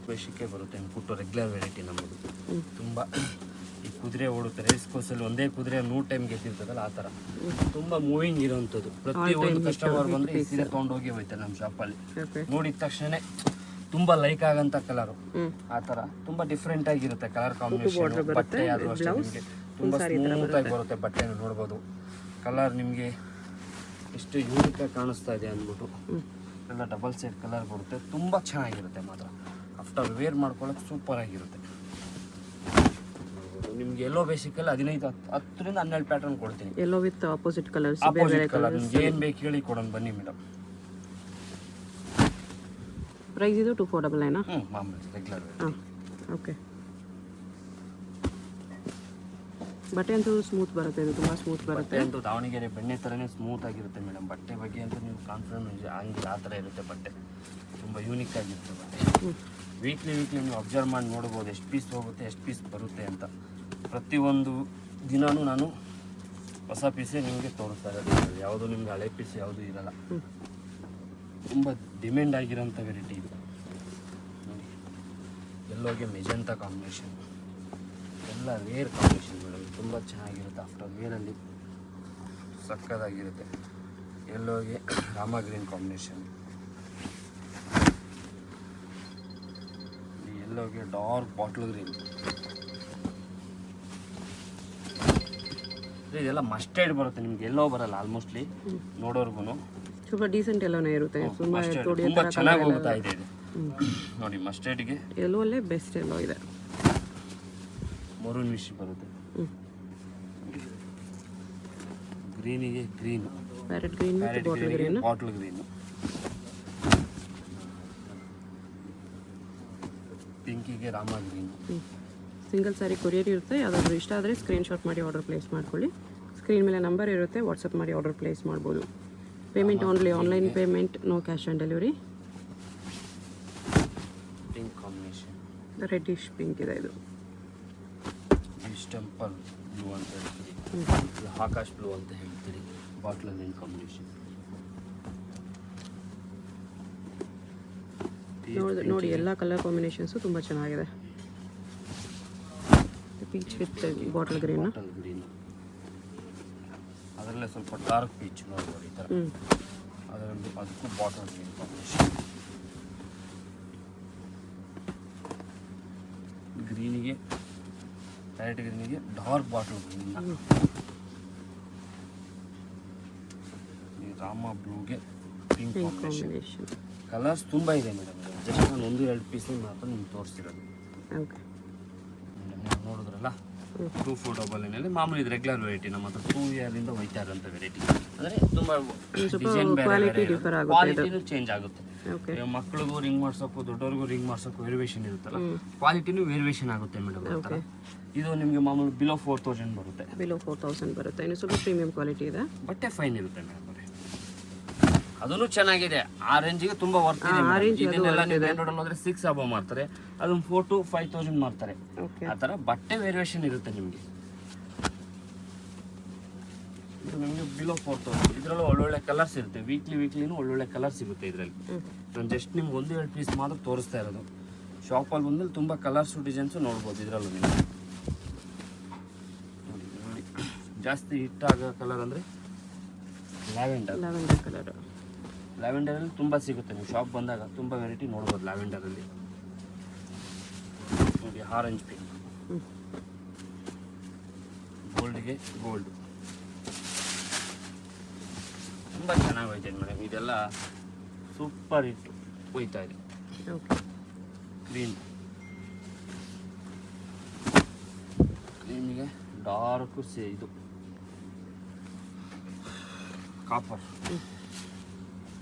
ಬೇಸಿಗೆ ಬರುತ್ತೆ ಅಂದ್ಬಿಟ್ಟು ರೆಗ್ಯುಲರ್ ವೆರೈಟಿ ನಮ್ಮದು. ತುಂಬ ಈ ಕುದುರೆ ಓಡುತ್ತೆ ರೇಸ್ ಕೋರ್ಸಲ್ಲಿ ಒಂದೇ ಕುದುರೆ 100 ಟೈಮ್ ಗೆದ್ದಿರ್ತದಲ್ಲ ಆ ಥರ ತುಂಬ ಮೂವಿಂಗ್ ಇರೋವಂಥದ್ದು. ಪ್ರತಿಯೊಂದು ಕಸ್ಟಮರ್ ಬಂದರೆ ಈ ಸೀರೆ ತೊಗೊಂಡೋಗಿ ಹೋಯ್ತಾರೆ ನಮ್ಮ ಶಾಪಲ್ಲಿ. ನೋಡಿದ ತಕ್ಷಣ ತುಂಬ ಲೈಕ್ ಆಗಂತ ಕಲರು ಆ ಥರ ತುಂಬ ಡಿಫ್ರೆಂಟ್ ಆಗಿರುತ್ತೆ ಕಲರ್ ಕಾಂಬಿನೇಷನ್. ಬಟ್ಟೆ ಆದರೂ ಅಷ್ಟೇ ನಿಮಗೆ ತುಂಬ ಸ್ಮೂತ್ ಆಗಿ ಬರುತ್ತೆ ಬಟ್ಟೆನ ನೋಡ್ಬೋದು. ಕಲರ್ ನಿಮಗೆ ಎಷ್ಟು ಯೂನಿಕ್ ಆಗಿ ಕಾಣಿಸ್ತಾ ಇದೆ ಅಂದ್ಬಿಟ್ಟು ಎಲ್ಲ ಡಬಲ್ ಸೈಡ್ ಕಲರ್ ಬರುತ್ತೆ. ತುಂಬ ಚೆನ್ನಾಗಿರುತ್ತೆ ಮಾತ್ರ. ಆಫ್ಟರ್ ವೇರ್ ಮಾಡ್ಕೊಳ್ಳೋಕೆ ಸೂಪರ್ ಆಗಿರುತ್ತೆ. ನಿಮ್ಗೆ ಎಲ್ಲೋ ಬೇಸಿಕಲ್ಲಿ 10ರಿಂದ 12 ಪ್ಯಾಟರ್ನ್ ಕೊಡ್ತೀನಿ. ಎಲ್ಲೋ with opposite colours. Opposite colour ನಿಮ್ಗೆ ಏನು ಬೇಕು ಹೇಳಿ ಕೊಡೋಣ ಬನ್ನಿ ಮೇಡಮ್. ಪ್ರೈಸ್ ಇದು 2499. ಮಾಮೂಲಿ ರೆಗ್ಯುಲರ್. ಓಕೆ. ಬಟ್ಟೆ ಅಂತೂ ಸ್ಮೂತ್ ಬರುತ್ತೆ, ಇದು ತುಂಬ ಸ್ಮೂತ್ ಬರುತ್ತೆ. ಅಂತೂ ದಾವಣಗೆರೆ ಬೆಣ್ಣೆ ಥರನೇ ಸ್ಮೂತ್ ಆಗಿರುತ್ತೆ ಮೇಡಮ್. ಬಟ್ಟೆ ಬಗ್ಗೆ ಅಂತ ನೀವು ಕಾನ್ಫಿಡೆಂಟ್ ಹಂಗಿಲ್ಲ, ಆ ಥರ ಇರುತ್ತೆ ಬಟ್ಟೆ. ತುಂಬ ಯೂನಿಕ್ ಆಗಿರುತ್ತೆ ಬಟ್ಟೆ. ವೀಕ್ಲಿ ನೀವು ಅಬ್ಸರ್ವ್ ಮಾಡಿ ನೋಡ್ಬೋದು ಎಷ್ಟು ಪೀಸ್ ಹೋಗುತ್ತೆ ಎಷ್ಟು ಪೀಸ್ ಬರುತ್ತೆ ಅಂತ. ಪ್ರತಿಯೊಂದು ದಿನವೂ ನಾನು ಹೊಸ ಪೀಸೇ ನಿಮಗೆ ತೋರಿಸ್ತಾ ಇರೋದು. ಯಾವುದು ನಿಮ್ಗೆ ಹಳೆ ಪೀಸ್ ಯಾವುದೂ ಇರಲ್ಲ. ತುಂಬ ಡಿಮ್ಯಾಂಡ್ ಆಗಿರೋಂಥ ವೆರೈಟಿ ಇದು. ಎಲ್ಲೋಗೆ ಮೆಜೆಂಟಾ ಕಾಂಬಿನೇಷನ್ ಎಲ್ಲ ವೇರ್ ಕಾಂಬಿನೇಷನ್ ಮೇಡಮ್. ತುಂಬ ಚೆನ್ನಾಗಿರುತ್ತೆ. ಆಫ್ಟರ್ ವೇರಲ್ಲಿ ಸಕ್ಕದಾಗಿರುತ್ತೆ. ಎಲ್ಲೋಗೆ ರಾಮ ಗ್ರೀನ್ ಕಾಂಬಿನೇಷನ್, ಎಲ್ಲೋಗೆ ಡಾರ್ಕ್ ಬಾಟ್ಲ್ ಗ್ರೀನ್. ಇದೆಲ್ಲ ಮಸ್ಟರ್ಡ್ ಬರುತ್ತೆ ನಿಮ್ಗೆ, ಎಲ್ಲೋ ಬರಲ್ಲ ಆಲ್ಮೋಸ್ಟ್ಲಿ ನೋಡೋರ್ಗು. ಸ್ವಲ್ಪ ಡೀಸೆಂಟ್ ಎಲ್ಲೋನೇ ಇರುತ್ತೆ. ತುಂಬ ಚೆನ್ನಾಗಿ ಹೋಗ್ತಾ ಇದೆ ಇದು ನೋಡಿ. ಮಸ್ಟರ್ಡ್ಗೆ ಎಲ್ಲೋ ಅಲ್ಲೇ ಬೆಸ್ಟ್ ಎಲ್ಲೋ ಇದೆ. ಮರೂನ್ ವಿಶ್ ಬರುತ್ತೆ. ಗ್ರೀನಿಗೆ ಗ್ರೀನ್, ಪ್ಯಾರೆಟ್ ಗ್ರೀನ್ ಮತ್ತು ಬಾಟಲ್ ಗ್ರೀನ್. ಬಾಟಲ್ ಗ್ರೀನ್, ಪಿಂಕಿಗೆ Rama green. Single sari courier ಇರುತ್ತೆ. ಯಾವುದಾದ್ರೂ ಇಷ್ಟ ಆದರೆ ಸ್ಕ್ರೀನ್ಶಾಟ್ ಮಾಡಿ ಆರ್ಡರ್ ಪ್ಲೇಸ್ ಮಾಡ್ಕೊಳ್ಳಿ. ಸ್ಕ್ರೀನ್ ಮೇಲೆ ನಂಬರ್ ಇರುತ್ತೆ, ವಾಟ್ಸಪ್ ಮಾಡಿ ಆರ್ಡರ್ ಪ್ಲೇಸ್ ಮಾಡ್ಬೋದು. Payment only online payment, no cash on delivery. Pink combination, reddish pink ಇದೆ ಇದು. ಟೆಂಪಲ್ ಬ್ಲೂ ಅಂತ ಹೇಳ್ತೀರಿ, ಆಕಾಶ್ ಬ್ಲೂ ಅಂತ ಹೇಳ್ತೀರಿ. ಬಾಟ್ಲ್ ಗ್ರೀನ್ ಕಾಂಬಿನೇಷನ್ ನೋಡಿ. ಎಲ್ಲ ಕಲರ್ ಕಾಂಬಿನೇಷನ್ಸು ತುಂಬ ಚೆನ್ನಾಗಿದೆ. Peach with bottle green. ಅದರಲ್ಲೇ ಸ್ವಲ್ಪ ಡಾರ್ಕ್ ಪೀಚ್ ನೋಡ್ಬೋದು ಈ ಥರ. ಅದರಲ್ಲಿ ಅದಕ್ಕೂ ಬಾಟಲ್ ಗ್ರೀನ್ ಕಾಂಬಿನೇಷನ್. ಗ್ರೀನಿಗೆ ಪ್ಯಾರೆಟ್ ಗ್ರೀನಿಗೆ ಡಾರ್ಕ್ ಬಾಟಲ್ ಗ್ರೀನ್. ರಾಮ ಬ್ಲೂಗೆ ಪಿಂಕ್ ಕಾಂಬಿನೇಷನ್. ಕಲರ್ಸ್ ತುಂಬ ಇದೆ ಮೇಡಮ್. ಜಸ್ಟ್ ನಾನು 1-2 ಪೀಸ್ ಮಾತ್ರ ನಿಮ್ಗೆ ತೋರಿಸ್ತಿರೋದು. ಓಕೆ, ನೀವು ನೋಡಿದ್ರಲ್ಲ 2499 ಮಾಮೂಲಿ ಇದು ರೆಗ್ಯುಲರ್ ವೆರೈಟಿ. ನಮ್ಮ ಹತ್ರ 2 ಇಯರಿಂದ ಹೋಯ್ತಾ ಇರೋಂಥ ವೆರೈಟಿ. ಅಂದರೆ ತುಂಬ ಡಿಸೈನ್ ಕ್ವಾಲಿಟಿನೂ ಚೇಂಜ್ ಆಗುತ್ತೆ. ಮಕ್ಕಳಿಗೂ ರಿಂಗ್ ಮಾಡ್ಸೋಕ್ಕೂ ದೊಡ್ಡವ್ರಿಗೂ ರಿಂಗ್ ಮಾಡ್ಸೋಕ್ಕೂ ವೇರಿಯೇಷನ್ ಇರುತ್ತಲ್ಲ, ಕ್ವಾಲಿಟಿನೂ ವೇರಿಯೇಷನ್ ಆಗುತ್ತೆ ಮೇಡಮ್. ಆ ಥರ ಇದು ನಿಮಗೆ ಮಾಮೂಲಿ ಬಿಲೋ 4000 ಬರುತ್ತೆ. ಬಿಲೋ 4000 ಬರುತ್ತೆ. ಇನ್ನು ಸ್ವಲ್ಪ ಪ್ರೀಮಿಯಂ ಕ್ವಾಲಿಟಿ ಇದೆ. ಬಟ್ಟೆ ಫೈನ್ ಇರುತ್ತೆ ಮೇಡಮ್. ಅದೂ ಚೆನ್ನಾಗಿದೆ. ಆ ರೇಂಜಿಗೆ ತುಂಬ ವರ್ತ್ ಇದೆ. ಇದನ್ನೆಲ್ಲ ನೀವು ರೋಡಲ್ಲಿ ಹೋದ್ರೆ 6 ಅಬೋ ಮಾಡ್ತಾರೆ, ಅದನ್ನು 4 to 5000 ಮಾಡ್ತಾರೆ. ಆ ಥರ ಬಟ್ಟೆ ವೇರಿಯೇಷನ್ ಇರುತ್ತೆ ನಿಮಗೆ. ಇದು ನಿಮಗೆ ಬಿಲೋ 4000. ಇದರಲ್ಲೂ ಒಳ್ಳೊಳ್ಳೆ ಕಲರ್ಸ್ ಇರುತ್ತೆ. ವೀಕ್ಲಿನೂ ಒಳ್ಳೊಳ್ಳೆ ಕಲರ್ ಸಿಗುತ್ತೆ ಇದರಲ್ಲಿ. ನಾನು ಜಸ್ಟ್ ನಿಮ್ಗೆ 1-2 ಪೀಸ್ ಮಾತ್ರ ತೋರಿಸ್ತಾ ಇರೋದು. ಶಾಪಲ್ಲಿ ಬಂದಲ್ಲಿ ತುಂಬ ಕಲರ್ಸು ಡಿಸೈನ್ಸು ನೋಡ್ಬೋದು ಇದರಲ್ಲೂ ನೀವು. ನೋಡಿ ಜಾಸ್ತಿ ಹಿಟ್ ಆಗೋ ಕಲರ್ ಅಂದರೆ ಲ್ಯಾವೆಂಡರ್ ಕಲರ್. ಲ್ಯಾವೆಂಡರಲ್ಲಿ ತುಂಬ ಸಿಗುತ್ತೆ. ನೀವು ಶಾಪ್ ಬಂದಾಗ ತುಂಬ ವೆರೈಟಿ ನೋಡ್ಬೋದು ಲ್ಯಾವೆಂಡರಲ್ಲಿ. ನೋಡಿ ಆರೆಂಜ್ ಪಿಂಕ್, ಗೋಲ್ಡ್ಗೆ ಗೋಲ್ಡ್ ತುಂಬ ಚೆನ್ನಾಗಿ ಹೋಯ್ತಾ ಇದೆ ಮೇಡಮ್. ಇದೆಲ್ಲ ಸೂಪರ್ ಹಿಟ್ ಹೋಯ್ತಾ ಇದೆ. ಗ್ರೀನ್, ನಿಮಗೆ ಡಾರ್ಕು ಇದು copper,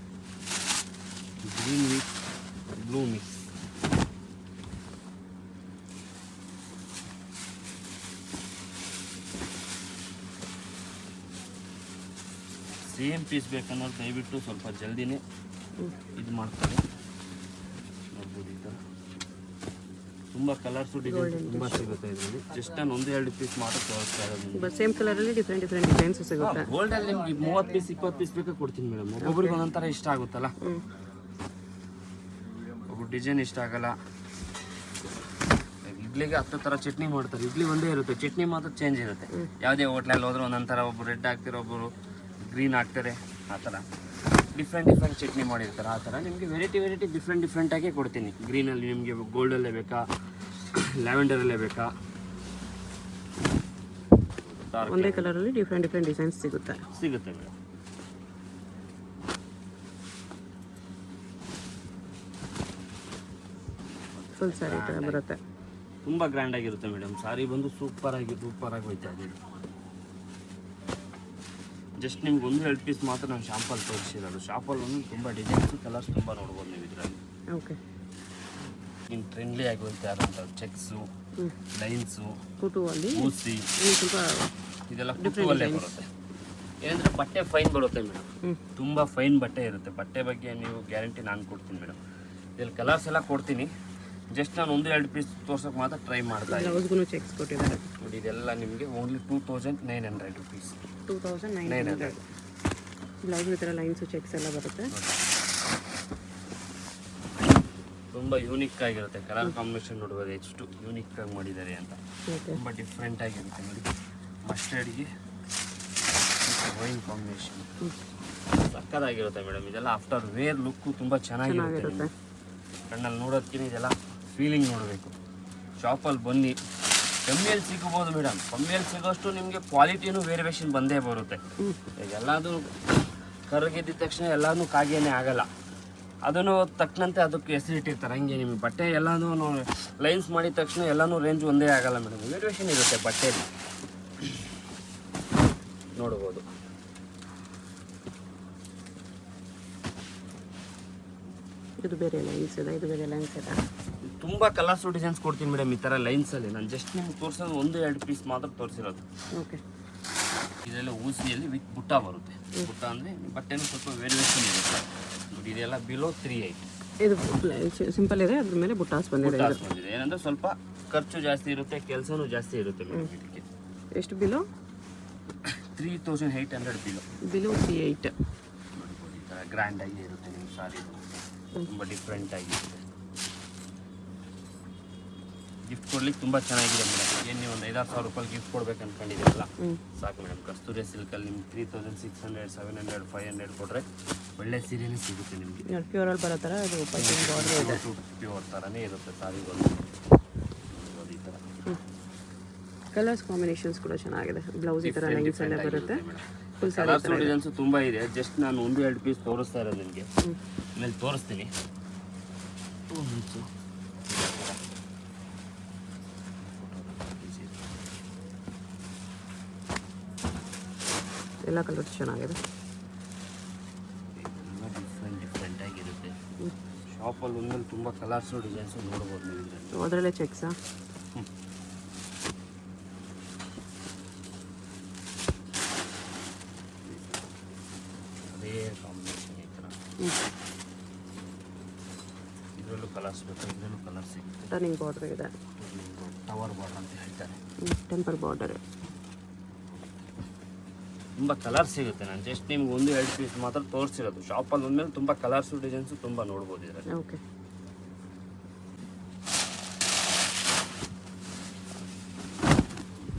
green with blue mix. Same piece ಬೇಕನ್ನೋರು ದಯವಿಟ್ಟು ಸ್ವಲ್ಪ ಜಲ್ದಿನೇ ಇದು ಮಾಡ್ತಾರೆ. ನೋಡ್ಬೋದು ಈ ಥರ ತುಂಬ ಕಲರ್ಸು ಡಿಸೈನ್ಸ್ ತುಂಬ ಸಿಗುತ್ತೆ ಇದರಲ್ಲಿ. ಜಸ್ಟ್ ನಾನು 1-2 ಪೀಸ್ ಮಾತ್ರ ತೋರಿಸ್ತಾ ಇರೋದು. ಸೇಮ್ ಕಲರಲ್ಲಿ ಡಿಫ್ರೆಂಟ್ ಡಿಸೈನ್ಸ್ ಸಿಗುತ್ತೆ. ಗೋಲ್ಡಲ್ಲಿ ನಿಮ್ಗೆ 30 ಪೀಸ್ 20 ಪೀಸ್ ಬೇಕಾ ಕೊಡ್ತೀನಿ ಮೇಡಮ್. ಒಬ್ಬೊಬ್ರಿಗೆ ಒಂದೊಂಥರ ಇಷ್ಟ ಆಗುತ್ತಲ್ಲ, ಒಬ್ಬರು ಡಿಸೈನ್ ಇಷ್ಟ ಆಗಲ್ಲ. ಇಡ್ಲಿಗೆ 10 ಥರ ಚಟ್ನಿ ಮಾಡ್ತಾರೆ, ಇಡ್ಲಿ ಒಂದೇ ಇರುತ್ತೆ, ಚಟ್ನಿ ಮಾತ್ರ ಚೇಂಜ್ ಇರುತ್ತೆ. ಯಾವುದೇ ಹೋಟ್ಲಲ್ಲಿ ಹೋದ್ರೆ ಒಂದೊಂದು ಥರ, ಒಬ್ಬರು ರೆಡ್ ಹಾಕ್ತಾರೆ, ಒಬ್ಬರು ಗ್ರೀನ್ ಹಾಕ್ತಾರೆ, ಆ ಥರ ಡಿಫ್ರೆಂಟ್ ಚಟ್ನಿ ಮಾಡಿರ್ತಾರೆ. ಆ ಥರ ನಿಮಗೆ ವೆರೈಟಿ ಡಿಫ್ರೆಂಟಾಗೇ ಕೊಡ್ತೀನಿ. ಗ್ರೀನಲ್ಲಿ ನಿಮಗೆ ಗೋಲ್ಡಲ್ಲೇ ಬೇಕಾ, ಲ್ಯಾವೆಂಡರಲ್ಲೇ ಬೇಕಾ, ಒಂದೇ ಕಲರಲ್ಲಿ ಡಿಫ್ರೆಂಟ್ ಡಿಸೈನ್ಸ್ ಸಿಗುತ್ತೆ ಮೇಡಮ್. ಫುಲ್ ಸ್ಯಾರಿ ಥರ ಬರುತ್ತೆ. ತುಂಬ ಗ್ರ್ಯಾಂಡ್ ಆಗಿರುತ್ತೆ ಮೇಡಮ್. ಸಾರಿ ಬಂದು ಸೂಪರ್ ಆಗಿ ಹೋಯ್ತಾ ಇದೆ. ಜಸ್ಟ್ ನಿಮ್ಗೆ 1-2 ಪೀಸ್ ಮಾತ್ರ ನಾನು ಶಾಂಪಲ್ ತೋರಿಸಿರೋದು. ಶಾಂಪಲ್ ಒಂದು ತುಂಬ ಡಿಸೈನ್ಸು ಕಲರ್ಸ್ ತುಂಬ ನೋಡ್ಬೋದು ನೀವು ಇದರಲ್ಲಿ. ಓಕೆ, ನಿಮ್ಮ ಟ್ರೆಂಡ್ಲಿ ಆಗಿ ಹೋಗ್ತಾ ಇರೋಂಥ ಚೆಕ್ಸು, ಲೈನ್ಸು, ಕುಟುವಲ್ಲಿ ಊಸಿ, ಸ್ವಲ್ಪ ಇದೆಲ್ಲ ಕುಟುವಲ್ಲೇ ಬರುತ್ತೆ. ಏನಂದರೆ ಬಟ್ಟೆ ಫೈನ್ ಬರುತ್ತೆ ಮೇಡಮ್, ತುಂಬ ಫೈನ್ ಬಟ್ಟೆ ಇರುತ್ತೆ. ಬಟ್ಟೆ ಬಗ್ಗೆ ನೀವು ಗ್ಯಾರಂಟಿ ನಾನು ಕೊಡ್ತೀನಿ ಮೇಡಮ್. ಇದರಲ್ಲಿ ಕಲರ್ಸ್ ಎಲ್ಲ ಕೊಡ್ತೀನಿ. ಜಸ್ಟ್ ನಾನು 1-2 ಪೀಸ್ ತೋರ್ಸೋಕೆ ಮಾತ್ರ ಟ್ರೈ ಮಾಡ್ತಾ ಇದ್ದೀನಿ. ಚೆಕ್ಸ್ ಕೊಟ್ಟಿದ್ದಾರೆ ನೋಡಿ. ಇದೆಲ್ಲ ನಿಮಗೆ ಓನ್ಲಿ 2900 ರುಪೀಸ್. 2900. ಬ್ಲೌಸ್ ಈ ಥರ ಲೈನ್ಸು ಚೆಕ್ಸ್ ಎಲ್ಲ ಬರುತ್ತೆ. ತುಂಬ ಯೂನಿಕ್ ಆಗಿರುತ್ತೆ. ಕಲರ್ ಕಾಂಬಿನೇಷನ್ ನೋಡ್ಬೋದು ಎಷ್ಟು ಯೂನಿಕ್ ಆಗಿ ಮಾಡಿದ್ದಾರೆ ಅಂತ. ತುಂಬ ಡಿಫ್ರೆಂಟ್ ಆಗಿರುತ್ತೆ ನೋಡಿ. ಮಸ್ಟರ್ಡ್ಗೆ ವೈನ್ ಕಾಂಬಿನೇಷನ್ ಸಕ್ಕತ್ತಾಗಿರುತ್ತೆ ಮೇಡಮ್. ಇದೆಲ್ಲ ಆಫ್ಟರ್ ವೇರ್ ಲುಕ್ಕು ತುಂಬ ಚೆನ್ನಾಗಿರುತ್ತೆ. ಕಣ್ಣಲ್ಲಿ ನೋಡೋದಕ್ಕಿಂತ ಇದೆಲ್ಲ ಫೀಲಿಂಗ್ ನೋಡಬೇಕು. ಶಾಪಲ್ಲಿ ಬನ್ನಿ, ಕಮ್ಮಿಯಲ್ಲಿ ಸಿಗ್ಬೋದು ಮೇಡಮ್. ಕಮ್ಮಿಯಲ್ಲಿ ಸಿಗೋಷ್ಟು ನಿಮಗೆ ಕ್ವಾಲಿಟಿನೂ ವೇರಿಯೇಷನ್ ಬಂದೇ ಬರುತ್ತೆ. ಎಲ್ಲದೂ ಕರಗಿದ್ದ ತಕ್ಷಣ ಎಲ್ಲನೂ ಕಾಗೇನೆ ಆಗಲ್ಲ. ಅದನ್ನು ತಕ್ಕಂತೆ ಅದಕ್ಕೆ ಹೆಸರಿಟ್ಟಿರ್ತಾರೆ. ಹಂಗೆ ನಿಮಗೆ ಬಟ್ಟೆ ಎಲ್ಲನೂ ಲೈನ್ಸ್ ಮಾಡಿದ ತಕ್ಷಣ ಎಲ್ಲನೂ ರೇಂಜ್ ಒಂದೇ ಆಗಲ್ಲ ಮೇಡಮ್. ವೇರಿಯೇಷನ್ ಇರುತ್ತೆ ಬಟ್ಟೆಯಲ್ಲಿ ನೋಡ್ಬೋದು. ಇದು ಬೇರೆ ಲೈನ್ಸ್ ಇದೆ, ಇದು ಬೇರೆ ಲೈನ್ಸ್ ಇದೆ. ತುಂಬ ಕಲರ್ಸು ಡಿಸೈನ್ಸ್ ಕೊಡ್ತೀನಿ ಮೇಡಮ್ ಈ ಥರ ಲೈನ್ಸಲ್ಲಿ. ನಾನು ಜಸ್ಟ್ ನಿಮ್ಗೆ ತೋರಿಸೋದು 1-2 ಪೀಸ್ ಮಾತ್ರ ತೋರಿಸಿರೋದು. ಓಕೆ, ಇದೆಲ್ಲ ಊಸಿಯಲ್ಲಿ ವಿತ್ ಬುಟ್ಟ ಬರುತ್ತೆ. ಬುಟ್ಟ ಅಂದರೆ ಬಟ್ಟೆನೂ ಸ್ವಲ್ಪ ವೇರಿಯೇಷನ್ ಇರುತ್ತೆ ನೋಡಿ. ಇದೆಲ್ಲ ಬಿಲೋ 38. ಇದು ಸಿಂಪಲ್ ಇದೆ, ಅದ್ರ ಮೇಲೆ ಬುಟ್ಟಾಸ್ ಬಂದಿದೆ. ಏನಂದರೆ ಸ್ವಲ್ಪ ಖರ್ಚು ಜಾಸ್ತಿ ಇರುತ್ತೆ, ಕೆಲಸನೂ ಜಾಸ್ತಿ ಇರುತ್ತೆ ಮೇಡಮ್. ಇದಕ್ಕೆ ಎಷ್ಟು ಬಿಲೋ? 3800 ಬಿಲೋ 38. ನೋಡ್ಬೋದು ಈ ಥರ ಗ್ರ್ಯಾಂಡ್ ಆಗಿ ಇರುತ್ತೆ ನಿಮ್ಮ ಸಾರಿ. ತುಂಬ ಡಿಫ್ರೆಂಟ್ ಆಗಿರುತ್ತೆ. ಗಿಫ್ಟ್ ಕೊಡ್ಲಿಕ್ಕೆ ತುಂಬ ಚೆನ್ನಾಗಿದೆ ಮೇಡಮ್. ಏನು ನೀವು ಒಂದು 5,000 ರೂಪಾಯಿ ಗಿಫ್ಟ್ ಕೊಡ್ಬೇಕು ಅನ್ಕೊಂಡಿದ್ದೀರಲ್ಲ, ಸಾಕು ಮೇಡಮ್. ಕಸ್ತೂರಿ ಸಿಲ್ಕಲ್ಲಿ ನಿಮ್ಗೆ 3600, 700, 500 ಕೊಟ್ಟರೆ ಒಳ್ಳೆ ಸೀರೆನೇ ಸಿಗುತ್ತೆ ನಿಮಗೆ. ಪ್ಯೂರಲ್ಲಿ ಬರೋ ಥರ ಇದು ಪ್ಯೂರ್ ಥರನೇ ಇರುತ್ತೆ ಸಾರಿಗಳು. ಈ ಥರ ಕಲರ್ಸ್ ಕಾಂಬಿನೇಷನ್ಸ್ ಕೂಡ ಚೆನ್ನಾಗಿದೆ. ಬ್ಲೌಸ್ ಈ ಥರ ಲೈನ್ಸ್ ಎಲ್ಲ ಬರುತ್ತೆ. ಫುಲ್ ಕಲರ್ಸ್ ಡಿಸೈನ್ಸು ತುಂಬ ಇದೆ. ಜಸ್ಟ್ ನಾನು 1-2 ಪೀಸ್ ತೋರಿಸ್ತಾ ಇರೋದು ನಿಮಗೆ. ಆಮೇಲೆ ತೋರಿಸ್ತೀನಿ. ಎಲ್ಲ ಕಲರ್ಸ್ ಚೆನ್ನಾಗಿದೆ. ಡಿಫ್ರೆಂಟ್ ಆಗಿರುತ್ತೆ. ಶಾಪಲ್ಲಿ ಒಂದ್ಮೇಲೆ ತುಂಬ ಕಲರ್ಸು ಡಿಸೈನ್ಸು ನೋಡ್ಬೋದು ನೀವು. ಅದರಲ್ಲೇ ಚೆಕ್ಸಾ? ಅದೇ ಕಾಂಬಿನೇಷನ್ ಈ ಥರ. ಇದರಲ್ಲೂ ಕಲರ್ಸ್ ಬೇಕು, ಇದರಲ್ಲೂ ಕಲರ್ ಸಿಗುತ್ತೆ. ಟರ್ನಿಂಗ್ ಬಾರ್ಡರ್ ಇದೆ, ಟವರ್ ಬಾರ್ಡರ್ ಅಂತ ಹೇಳ್ತಾರೆ. Temper border. ತುಂಬ ಕಲರ್ ಸಿಗುತ್ತೆ. ನಾನು ಜಸ್ಟ್ ನಿಮ್ಗೆ 1-2 ಪೀಸ್ ಮಾತ್ರ ತೋರಿಸಿರೋದು. ಶಾಪಲ್ಲಿ ಒಂದ್ಮೇಲೆ ತುಂಬ ಕಲರ್ಸು ಡಿಸೈನ್ಸು ತುಂಬ ನೋಡ್ಬೋದು ಇದರಲ್ಲಿ. ಓಕೆ,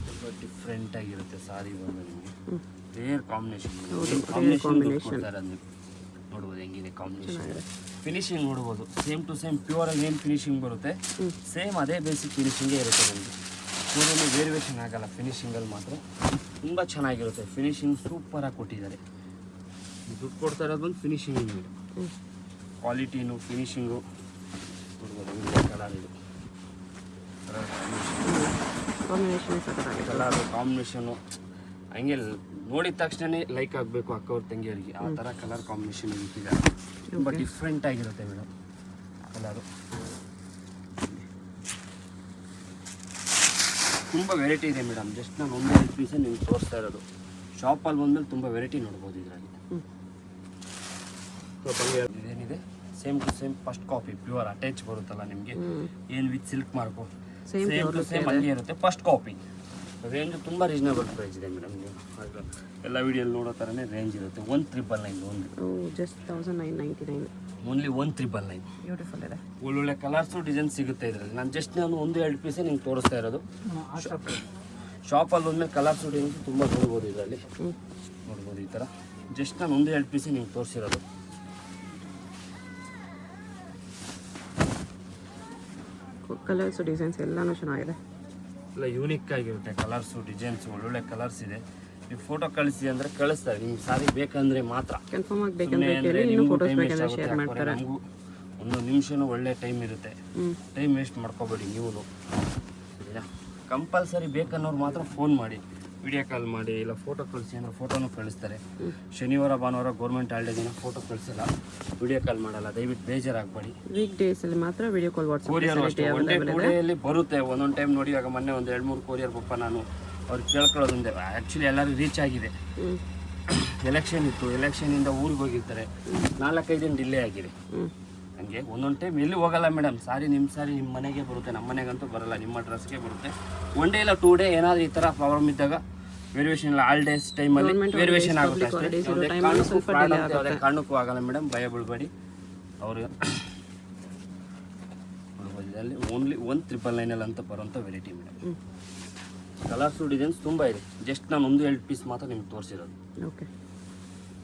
ತುಂಬ ಡಿಫ್ರೆಂಟ್ ಆಗಿರುತ್ತೆ ಸಾರಿ ಬಂದು ನಿಮಗೆ. ರೇರ್ ಕಾಂಬಿನೇಷನ್ ಕೊಡ್ತಾರೆ ನೀವು ನೋಡ್ಬೋದು ಹೆಂಗಿದೆ ಕಾಂಬಿನೇಷನ್. ಫಿನಿಶಿಂಗ್ ನೋಡ್ಬೋದು ಸೇಮ್ ಟು ಸೇಮ್ ಪ್ಯೂರಲ್ಲಿ ಏನು ಫಿನಿಶಿಂಗ್ ಬರುತ್ತೆ ಸೇಮ್ ಅದೇ ಬೇಸಿಕ್ ಫಿನಿಶಿಂಗೇ ಇರುತ್ತೆ ನಿಮಗೆ. ಕೂಡಲೇ ವೇರಿಯೇಷನ್ ಆಗಲ್ಲ. ಫಿನಿಶಿಂಗಲ್ಲಿ ಮಾತ್ರ ತುಂಬ ಚೆನ್ನಾಗಿರುತ್ತೆ. ಫಿನಿಶಿಂಗ್ ಸೂಪರಾಗಿ ಕೊಟ್ಟಿದ್ದಾರೆ. ದುಡ್ಡು ಕೊಡ್ತಾ ಇರೋದು ಬಂದು ಫಿನಿಶಿಂಗ್ ಮೇಡಮ್. ಕ್ವಾಲಿಟಿನು ಫಿನಿಶಿಂಗು ನೋಡ್ಬೋದು. ಕಲರ್ ಇದು ಕಲರ್ ಕಾಂಬಿನೇಷನು ಹಂಗೆ ನೋಡಿದ ತಕ್ಷಣ ಲೈಕ್ ಆಗಬೇಕು ಅಕ್ಕವ್ರ ತಂಗಿಯವರಿಗೆ. ಆ ಥರ ಕಲರ್ ಕಾಂಬಿನೇಷನ್ ಇಟ್ಟಿದ್ದಾರೆ. ತುಂಬ ಡಿಫ್ರೆಂಟ್ ಆಗಿರುತ್ತೆ ಮೇಡಮ್ ಕಲರು. ತುಂಬ ವೆರೈಟಿ ಇದೆ ಮೇಡಮ್. ಜಸ್ಟ್ ನಾನು 1-2 ಪೀಸೇ ನಿಮ್ಗೆ ತೋರಿಸ್ತಾ ಇರೋದು. ಶಾಪಲ್ಲಿ ಬಂದಮೇಲೆ ತುಂಬ ವೆರೈಟಿ ನೋಡ್ಬೋದು ಇದರಲ್ಲಿ. ಇದೇನಿದೆ same to same first copy pure attach ಬರುತ್ತಲ್ಲ ನಿಮಗೆ, ಏನು with silk mark same to same ಹಂಗೆ ಇರುತ್ತೆ. ಫಸ್ಟ್ ಕಾಪಿ ರೇಂಜ್ ತುಂಬ ರೀಸನಬಲ್ ಪ್ರೈಸ್ ಇದೆ ಮೇಡಮ್. ನೀವು ಎಲ್ಲ ವಿಡಿಯೋಲ್ಲಿ ನೋಡೋ ಥರನೇ ರೇಂಜ್ ಇರುತ್ತೆ. 1999 ಓನ್ಲಿ. Just 1999 only 1999. ಬ್ಯೂಟಿಫುಲ್ ಇದೆ. ಒಳ್ಳೊಳ್ಳೆ ಕಲರ್ಸು ಡಿಸೈನ್ ಸಿಗುತ್ತೆ ಇದರಲ್ಲಿ. ನಾನು 1-2 ಪೀಸೇ ನಿಮ್ಗೆ ತೋರಿಸ್ತಾ ಇರೋದು. ಶಾಪಲ್ಲಿ ಬಂದಮೇಲೆ ಕಲರ್ಸು ಡಿಸೈನ್ಸ್ ತುಂಬ ನೋಡ್ಬೋದು ಇದರಲ್ಲಿ. ನೋಡ್ಬೋದು ಈ ಥರ ಜಸ್ಟ್ ನಾನು 1-2 ಪೀಸೇ ನಿಮ್ಗೆ ತೋರಿಸಿರೋದು. ಕಲರ್ಸು ಡಿಸೈನ್ಸ್ ಎಲ್ಲನೂ ಚೆನ್ನಾಗಿದೆ. ಎಲ್ಲ ಯೂನಿಕ್ ಆಗಿರುತ್ತೆ ಕಲರ್ಸು ಡಿಸೈನ್ಸ್. ಒಳ್ಳೊಳ್ಳೆ ಕಲರ್ಸ್ ಇದೆ. ನೀವು ಫೋಟೋ ಕಳಿಸಿ ಅಂದರೆ ಕಳಿಸ್ತಾರೆ. ನಿಮ್ಗೆ ಸಾರಿ ಬೇಕಂದರೆ ಮಾತ್ರ ಕನ್ಫರ್ಮ್ ಆಗಬೇಕಂದ್ರೆ ಕೇಳಿ, ಇನ್ನೂ ಫೋಟೋಸ್ ಬೇಕಂದ್ರೆ ಶೇರ್ ಮಾಡ್ತಾರೆ. ನಮಗೂ 1 ನಿಮಿಷನೂ ಒಳ್ಳೆ ಟೈಮ್ ಇರುತ್ತೆ. ಟೈಮ್ ವೇಸ್ಟ್ ಮಾಡ್ಕೋಬೇಡಿ ನೀವು. ಸರಿನಾ? ಕಂಪಲ್ಸರಿ ಬೇಕನ್ನೋರು ಮಾತ್ರ ಫೋನ್ ಮಾಡಿ, ವಿಡಿಯೋ ಕಾಲ್ ಮಾಡಿ, ಇಲ್ಲ ಫೋಟೋ ಕಳಿಸಿ ಅಂದರೆ ಫೋಟೋನು ಕಳಿಸ್ತಾರೆ. ಶನಿವಾರ ಭಾನುವಾರ ಗೌರ್ಮೆಂಟ್ ಹಾಲಿಡೇ ದಿನ ಫೋಟೋ ಕಳಿಸಲ್ಲ, ವಿಡಿಯೋ ಕಾಲ್ ಮಾಡಲ್ಲ. ದಯವಿಟ್ಟು ಬೇಜಾರಾಗಬೇಡಿ. ವೀಕ್ ಡೇಸಲ್ಲಿ ಮಾತ್ರ ವಿಡಿಯೋ ಕಾಲ್ ವಾಟ್ಸಪ್ ಕೊರಿಯರ್ ಅಷ್ಟೇ 1 ಡೇ 2 ಡೇಯಲ್ಲಿ ಬರುತ್ತೆ. ಒಂದೊಂದು ಟೈಮ್ ನೋಡಿ, ಆಗ ಮೊನ್ನೆ ಒಂದು 2-3 ಕೊರಿಯರ್ ಪಪ್ಪ ನಾನು ಅವ್ರು ಕೇಳ್ಕೊಳ್ಳೋದೊಂದೇ. ಆ್ಯಕ್ಚುಲಿ ಎಲ್ಲರಿಗೂ ರೀಚ್ ಆಗಿದೆ. ಎಲೆಕ್ಷನ್ ಇತ್ತು, ಎಲೆಕ್ಷನಿಂದ ಊರಿಗೆ ಹೋಗಿರ್ತಾರೆ. 4-5 ದಿನ ಡಿಲೇ ಆಗಿದೆ. ನನಗೆ ಒಂದೊಂದು ಟೈಮ್ ಎಲ್ಲಿ ಹೋಗಲ್ಲ ಮೇಡಮ್. ಸಾರಿ ನಿಮ್ಮ ಮನೆಗೆ ಬರುತ್ತೆ, ನಮ್ಮ ಮನೆಗಂತೂ ಬರಲ್ಲ, ನಿಮ್ಮ ಅಡ್ರೆಸ್ಗೆ ಬರುತ್ತೆ. 1 ಡೇ ಇಲ್ಲ 2 ಡೇ ಏನಾದರೂ ಈ ಥರ ಪ್ರಾಬ್ಲಮ್ ಇದ್ದಾಗ ವೇರಿಯೇಷನ್ ಇಲ್ಲ. ಹಾಲಿಡೇಸ್ ಟೈಮಲ್ಲಿ ವೇರಿಯೇಷನ್ ಆಗುತ್ತೆ ಅಷ್ಟೇ. ಯಾವುದೇ ಕಾರಣಕ್ಕೂ ಆಗಲ್ಲ ಮೇಡಮ್, ಭಯ ಬೀಳ್ಬೇಡಿ. ಅವರು ಇದರಲ್ಲಿ ಓನ್ಲಿ 1999 ಅಂತ ಬರೋಂಥ ವೆರೈಟಿ ಮೇಡಮ್. ಕಲರ್ಸು ಡಿಸೈನ್ಸ್ ತುಂಬ ಇದೆ. ಜಸ್ಟ್ ನಾನು 1-2 ಪೀಸ್ ಮಾತ್ರ ನಿಮ್ಗೆ ತೋರಿಸಿರೋದು. ಓಕೆ.